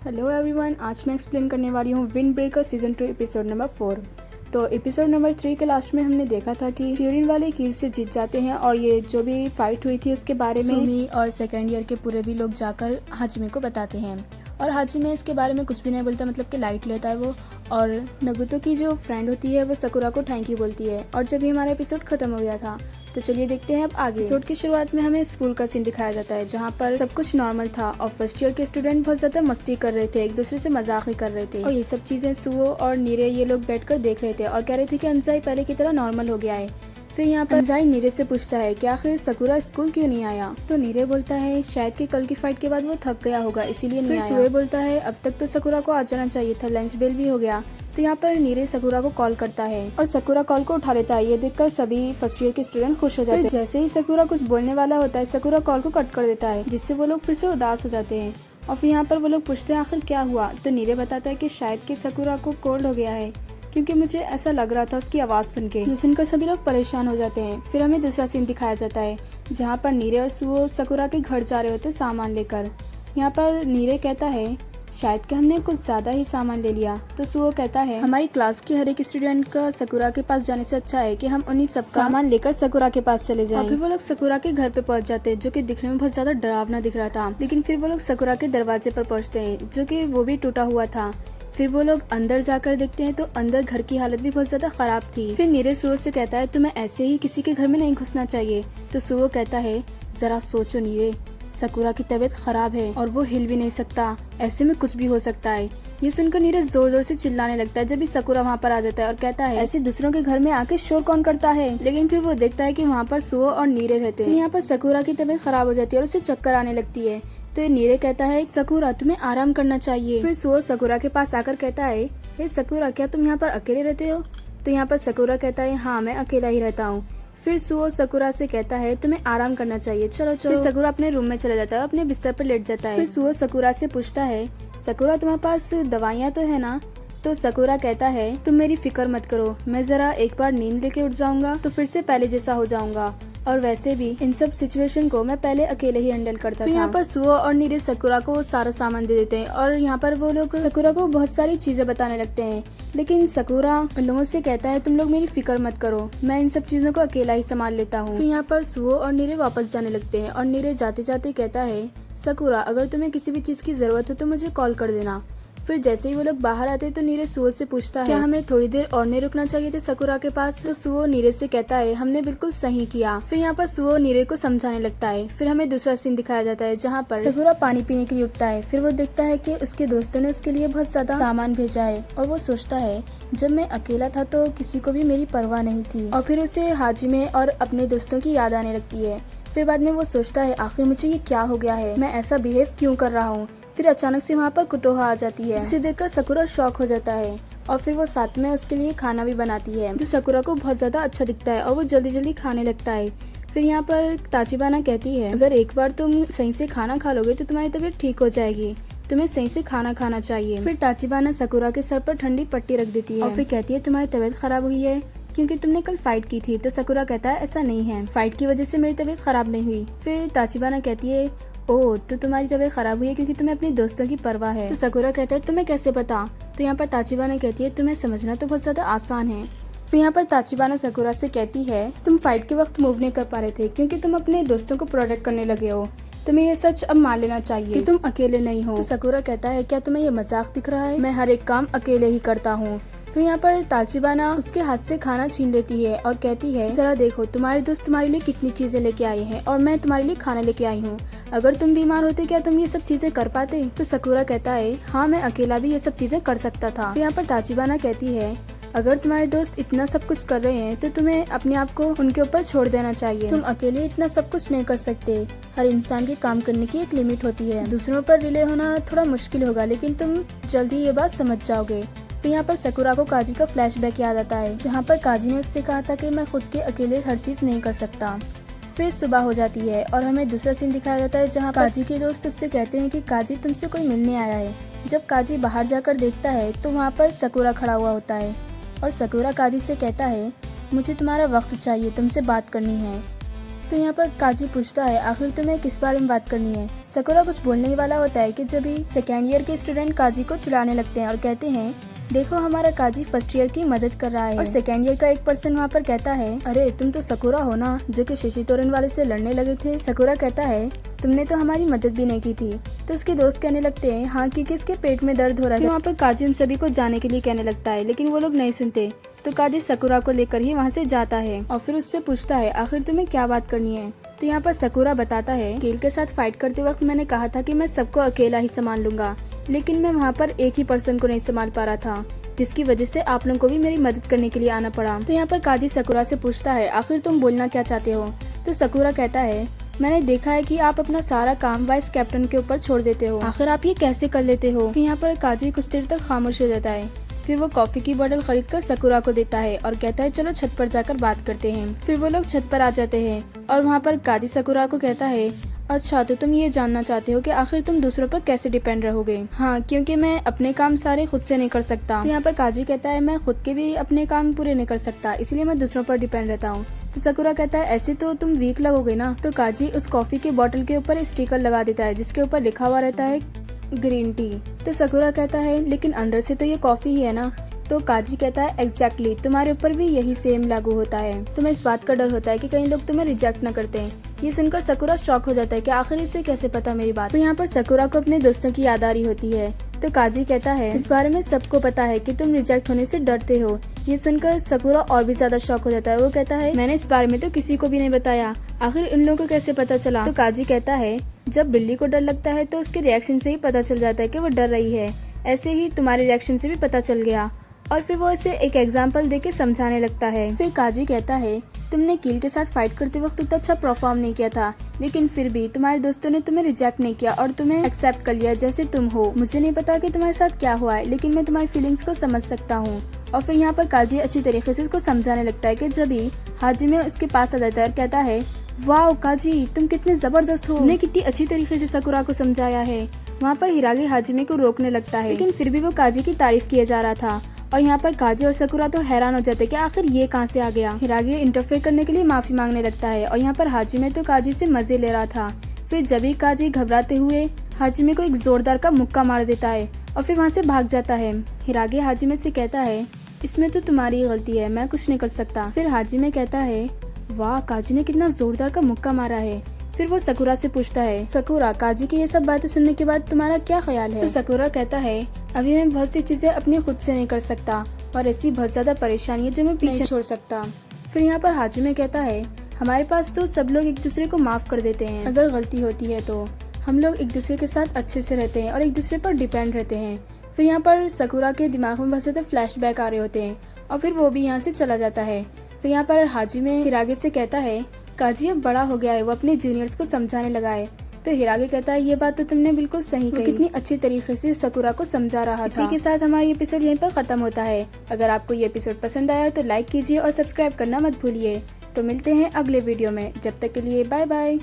Hello everyone, आज मैं explain करने वाली हूँ wind breaker season 2 episode number 4। तो एपिसोड नंबर 3 के लास्ट में हमने देखा था कि फ्यूरिन वाले कील से जीत जाते हैं और ये जो भी फाइट हुई थी उसके बारे में सुमी और सेकेंड ईयर के पूरे भी लोग जाकर हाजिमे को बताते हैं और हाजिमे इसके बारे में कुछ भी नहीं बोलता, मतलब कि लाइट लेता है वो। और नगुतो की जो फ्रेंड होती है वो सकुरा को थैंक यू बोलती है। और जब ये हमारा एपिसोड खत्म हो गया था तो चलिए देखते हैं अब आगे। एपिसोड की शुरुआत में हमें स्कूल का सीन दिखाया जाता है जहाँ पर सब कुछ नॉर्मल था और फर्स्ट ईयर के स्टूडेंट बहुत ज्यादा मस्ती कर रहे थे, एक दूसरे से मजाक ही कर रहे थे। और ये सब चीजें सुओ और नीरे ये लोग बैठकर देख रहे थे और कह रहे थे कि अंजाई पहले की तरह नॉर्मल हो गया है। फिर यहाँ पर अंजाई नीरे से पूछता है कि आखिर सकुरा स्कूल क्यों नहीं आया। तो नीरे बोलता है शायद कि कल की फाइट के बाद वो थक गया होगा इसीलिए नहीं आया। सुए बोलता है अब तक तो सकुरा को आ जाना चाहिए था, लंच बेल भी हो गया। तो यहाँ पर नीरे सकुरा को कॉल करता है और सकुरा कॉल को उठा लेता है। ये देखकर सभी फर्स्ट ईयर के स्टूडेंट खुश हो जाते हैं। जैसे ही सकुरा कुछ बोलने वाला होता है सकुरा कॉल को कट कर देता है, जिससे वो लोग फिर से उदास हो जाते हैं। और फिर यहाँ पर वो लोग पूछते हैं आखिर क्या हुआ। तो नीरे बताता है कि शायद कि सकुरा को कोल्ड हो गया है, क्योंकि मुझे ऐसा लग रहा था उसकी आवाज सुन के। ये सुनकर सभी लोग परेशान हो जाते हैं। फिर हमें दूसरा सीन दिखाया जाता है जहाँ पर नीरे और सुओ सकुरा के घर जा रहे होते सामान लेकर। यहाँ पर नीरे कहता है शायद कि हमने कुछ ज्यादा ही सामान ले लिया। तो सुओ कहता है हमारी क्लास के हर एक स्टूडेंट का सकुरा के पास जाने से अच्छा है कि हम उन्हीं सब सामान लेकर सकुरा के पास चले जाएं। और फिर वो लोग सकुरा के घर पे पहुंच जाते हैं जो कि दिखने में बहुत ज्यादा डरावना दिख रहा था। लेकिन फिर वो लोग सकुरा के दरवाजे पर पहुंचते हैं जो कि वो भी टूटा हुआ था। फिर वो लोग अंदर जाकर देखते हैं तो अंदर घर की हालत भी बहुत ज्यादा खराब थी। फिर नीरे सुओ से कहता है तुम्हें ऐसे ही किसी के घर में नहीं घुसना चाहिए। तो सुओ कहता है जरा सोचो नीरे, सकुरा की तबीयत खराब है और वो हिल भी नहीं सकता, ऐसे में कुछ भी हो सकता है। ये सुनकर नीरज जोर जोर से चिल्लाने लगता है जब भी सकुरा वहाँ पर आ जाता है और कहता है ऐसे दूसरों के घर में आके शोर कौन करता है। लेकिन फिर वो देखता है कि वहाँ पर सुओ और नीरे रहते हैं। यहाँ पर सकुरा की तबीयत खराब हो जाती है और उसे चक्कर आने लगती है। तो नीरे कहता है सकुरा तुम्हें आराम करना चाहिए। फिर सुओ सकुरा के पास आकर कहता है हे सकुरा क्या तुम यहाँ पर अकेले रहते हो। तो यहाँ पर सकुरा कहता है हाँ मैं अकेला ही रहता हूँ। फिर सुओ सकुरा से कहता है तुम्हें आराम करना चाहिए, चलो चलो। फिर सकुरा अपने रूम में चला जाता है, अपने बिस्तर पर लेट जाता है। फिर सुओ सकुरा से पूछता है सकुरा तुम्हारे पास दवाइयाँ तो है ना। तो सकुरा कहता है तुम मेरी फिक्र मत करो, मैं जरा एक बार नींद लेके उठ जाऊंगा तो फिर से पहले जैसा हो जाऊंगा। और वैसे भी इन सब सिचुएशन को मैं पहले अकेले ही हैंडल करता था। यहाँ पर सुओ और नीरे सकुरा को सारा सामान दे देते हैं और यहाँ पर वो लोग सकुरा को बहुत सारी चीजें बताने लगते हैं। लेकिन सकुरा उन लोगों से कहता है तुम लोग मेरी फिक्र मत करो, मैं इन सब चीजों को अकेला ही संभाल लेता हूँ। फिर यहाँ पर सुओ और नीरे वापस जाने लगते हैं और नीरे जाते जाते कहता है सकुरा अगर तुम्हें किसी भी चीज की जरूरत हो तो मुझे कॉल कर देना। फिर जैसे ही वो लोग बाहर आते तो नीरे सुओ से पूछता है क्या हमें थोड़ी देर और नहीं रुकना चाहिए था सकुरा के पास। तो सुओ नीरे से कहता है हमने बिल्कुल सही किया। फिर यहाँ पर सुओ नीरे को समझाने लगता है। फिर हमें दूसरा सीन दिखाया जाता है जहाँ पर सकुरा पानी पीने के लिए उठता है। फिर वो देखता है कि उसके दोस्तों ने उसके लिए बहुत ज्यादा सामान भेजा है और वो सोचता है जब मैं अकेला था तो किसी को भी मेरी परवाह नहीं थी। और फिर उसे हाजिमे और अपने दोस्तों की याद आने लगती है। फिर बाद में वो सोचता है आखिर मुझे ये क्या हो गया है, मैं ऐसा बिहेव क्यों कर रहा हूँ। फिर अचानक से वहाँ पर कुटोहा आ जाती है जिसे देखकर सकुरा शॉक हो जाता है और फिर वो साथ में उसके लिए खाना भी बनाती है जो सकुरा को बहुत ज्यादा अच्छा दिखता है और वो जल्दी जल्दी खाने लगता है। फिर यहाँ पर ताचिबाना कहती है अगर एक बार तुम सही से खाना खा लोगे तो तुम्हारी तबीयत ठीक हो जाएगी, तुम्हें सही से खाना खाना चाहिए। फिर ताचिबाना सकुरा के सर पर ठंडी पट्टी रख देती है और फिर कहती है तुम्हारी तबीयत खराब हुई है क्योंकि तुमने कल फाइट की थी। तो सकुरा कहता है ऐसा नहीं है, फाइट की वजह से मेरी तबीयत खराब नहीं हुई। फिर ताचिबाना कहती है ओह तो तुम्हारी तबीयत खराब हुई है क्योंकि तुम्हें अपने दोस्तों की परवाह है। तो सकुरा कहता है तुम्हें कैसे पता। तो यहाँ पर ताचिबाना कहती है तुम्हें समझना तो बहुत ज्यादा आसान है। फिर यहाँ पर ताचिबाना सकुरा से कहती है तुम फाइट के वक्त मूव नहीं कर पा रहे थे क्योंकि तुम अपने दोस्तों को प्रोटेक्ट करने लगे हो, तुम्हें ये सच अब मान लेना चाहिए कि तुम अकेले नहीं हो। तो सकुरा कहता है क्या तुम्हें ये मजाक दिख रहा है, मैं हर एक काम अकेले ही करता हूँ। फिर यहाँ पर ताचिबाना उसके हाथ से खाना छीन लेती है और कहती है जरा देखो तुम्हारे दोस्त तुम्हारे लिए कितनी चीजें लेके आए हैं और मैं तुम्हारे लिए खाना लेके आई हूँ, अगर तुम बीमार होते क्या तुम ये सब चीजें कर पाते। तो सकुरा कहता है हाँ मैं अकेला भी ये सब चीजें कर सकता था। फिर यहाँ पर ताचिबाना कहती है अगर तुम्हारे दोस्त इतना सब कुछ कर रहे हैं तो तुम्हें अपने आप को उनके ऊपर छोड़ देना चाहिए, तुम अकेले इतना सब कुछ नहीं कर सकते, हर इंसान के काम करने की एक लिमिट होती है, दूसरों पर रिले होना थोड़ा मुश्किल होगा लेकिन तुम जल्दी ये बात समझ जाओगे। फिर यहाँ पर सकुरा को काजी का फ्लैशबैक याद आता है जहाँ पर काजी ने उससे कहा था कि मैं खुद के अकेले हर चीज नहीं कर सकता। फिर सुबह हो जाती है और हमें दूसरा सीन दिखाया जाता है जहाँ काजी के दोस्त उससे कहते हैं कि काजी तुमसे कोई मिलने आया है। जब काजी बाहर जाकर देखता है तो वहाँ पर सकुरा खड़ा हुआ होता है और सकुरा काजी से कहता है मुझे तुम्हारा वक्त चाहिए, तुमसे बात करनी है। तो यहाँ पर काजी पूछता है आखिर तुम्हें किस बारे में बात करनी है। सकुरा कुछ बोलने ही वाला होता है कि जब ही सेकेंड ईयर के स्टूडेंट काजी को चिढ़ाने लगते हैं और कहते हैं देखो हमारा काजी फर्स्ट ईयर की मदद कर रहा है। और सेकेंड ईयर का एक पर्सन वहाँ पर कहता है अरे तुम तो सकुरा हो ना जो कि शिशितोरन वाले से लड़ने लगे थे। सकुरा कहता है तुमने तो हमारी मदद भी नहीं की थी। तो उसके दोस्त कहने लगते हैं हाँ क्योंकि इसके पेट में दर्द हो रहा है। वहाँ पर काजी उन सभी को जाने के लिए कहने लगता है लेकिन वो लोग नहीं सुनते। तो काजी सकुरा को लेकर ही वहाँ से जाता है और फिर उससे पूछता है आखिर तुम्हें क्या बात करनी है। तो यहाँ पर सकुरा बताता है कील के साथ फाइट करते वक्त मैंने कहा था कि मैं सबको अकेला ही संभाल लूंगा, लेकिन मैं वहाँ पर एक ही पर्सन को नहीं संभाल पा रहा था, जिसकी वजह से आप लोगों को भी मेरी मदद करने के लिए आना पड़ा। तो यहाँ पर काजी सकुरा से पूछता है आखिर तुम बोलना क्या चाहते हो। तो सकुरा कहता है मैंने देखा है कि आप अपना सारा काम वाइस कैप्टन के ऊपर छोड़ देते हो, आखिर आप ये कैसे कर लेते हो। फिर यहाँ पर काजी कुछ देर तक खामोश हो जाता है। फिर वो कॉफी की बोतल खरीद कर सकुरा को देता है और कहता है चलो छत पर जाकर बात करते हैं। फिर वो लोग छत पर आ जाते हैं और वहाँ पर काजी सकुरा को कहता है अच्छा तो तुम ये जानना चाहते हो कि आखिर तुम दूसरों पर कैसे डिपेंड रहोगे। हाँ क्योंकि मैं अपने काम सारे खुद से नहीं कर सकता। तो यहाँ पर काजी कहता है मैं खुद के भी अपने काम पूरे नहीं कर सकता, इसलिए मैं दूसरों पर डिपेंड रहता हूँ। तो सकुरा कहता है ऐसे तो तुम वीक लगोगे ना। तो काजी उस कॉफी की बोतल के ऊपर स्टिकर लगा देता है जिसके ऊपर लिखा हुआ रहता है ग्रीन टी। तो सकुरा कहता है लेकिन अंदर से तो ये कॉफी ही है ना। तो काजी कहता है एग्जैक्टली तुम्हारे ऊपर भी यही सेम लागू होता है। तुम्हें इस बात का डर होता है कि कई लोग तुम्हें रिजेक्ट न करते हैं। ये सुनकर सकुरा शॉक हो जाता है कि आखिर इसे कैसे पता मेरी बात। तो यहाँ पर सकुरा को अपने दोस्तों की याद आ रही होती है। तो काजी कहता है इस बारे में सबको पता है कि तुम रिजेक्ट होने से डरते हो। ये सुनकर सकुरा और भी ज्यादा शॉक हो जाता है। वो कहता है मैंने इस बारे में तो किसी को भी नहीं बताया, आखिर इन लोगों को कैसे पता चला। तो काजी कहता है जब बिल्ली को डर लगता है तो उसके रिएक्शन से ही पता चल जाता है कि वो डर रही है, ऐसे ही तुम्हारे रिएक्शन से भी पता चल गया। और फिर वो इसे एक एग्जाम्पल देके समझाने लगता है। फिर काजी कहता है तुमने कील के साथ फाइट करते वक्त उतना अच्छा परफॉर्म नहीं किया था, लेकिन फिर भी तुम्हारे दोस्तों ने तुम्हें रिजेक्ट नहीं किया और तुम्हें एक्सेप्ट कर लिया जैसे तुम हो। मुझे नहीं पता कि तुम्हारे साथ क्या हुआ है, लेकिन मैं तुम्हारी फीलिंग्स को समझ सकता हूँ। और फिर यहाँ पर काजी अच्छी तरीके से उसको समझाने लगता है कि जब ही हाजिमे उसके पास आ जाता है और कहता है वाह काजी तुम कितने जबरदस्त हो, तुमने कितनी अच्छी तरीके से सकुरा को समझाया है। वहाँ पर हिरागी हाजिमे को रोकने लगता है, लेकिन फिर भी वो काजी की तारीफ किया जा रहा था। और यहाँ पर काजी और सकुरा तो हैरान हो जाते कि आखिर ये कहाँ से आ गया। हिरागी इंटरफेयर करने के लिए माफी मांगने लगता है और यहाँ पर हाजिमे तो काजी से मजे ले रहा था। फिर जब ही काजी घबराते हुए हाजिमे को एक जोरदार का मुक्का मार देता है और फिर वहाँ से भाग जाता है। हिरागी हाजिमे से कहता है इसमें तो तुम्हारी गलती है, मैं कुछ नहीं कर सकता। फिर हाजिमे कहता है वाह काजी ने कितना जोरदार का मुक्का मारा है। फिर वो सकुरा से पूछता है सकुरा काजी की ये सब बातें सुनने के बाद तुम्हारा क्या ख्याल है। तो सकुरा कहता है अभी मैं बहुत सी चीजें अपने खुद से नहीं कर सकता और ऐसी बहुत ज्यादा परेशानी है जो मैं पीछे छोड़ सकता। फिर यहाँ पर हाजिमे कहता है हमारे पास तो सब लोग एक दूसरे को माफ कर देते हैं, अगर गलती होती है तो हम लोग एक दूसरे के साथ अच्छे से रहते हैं और एक दूसरे पर डिपेंड रहते हैं। फिर यहाँ पर सकुरा के दिमाग में बहुत ज्यादा फ्लैशबैक आ रहे होते हैं और फिर वो भी यहाँ से चला जाता है। फिर यहाँ पर हाजिमे हिरागे से कहता है काजी अब बड़ा हो गया है, वो अपने जूनियर्स को समझाने लगा है। तो हिरागे कहता है ये बात तो तुमने बिल्कुल सही कही, कितनी अच्छी तरीके से सकुरा को समझा रहा था। इसी के साथ हमारा एपिसोड यहीं पर खत्म होता है। अगर आपको ये एपिसोड पसंद आया तो लाइक कीजिए और सब्सक्राइब करना मत भूलिए। तो मिलते हैं अगले वीडियो में, जब तक के लिए बाय बाय।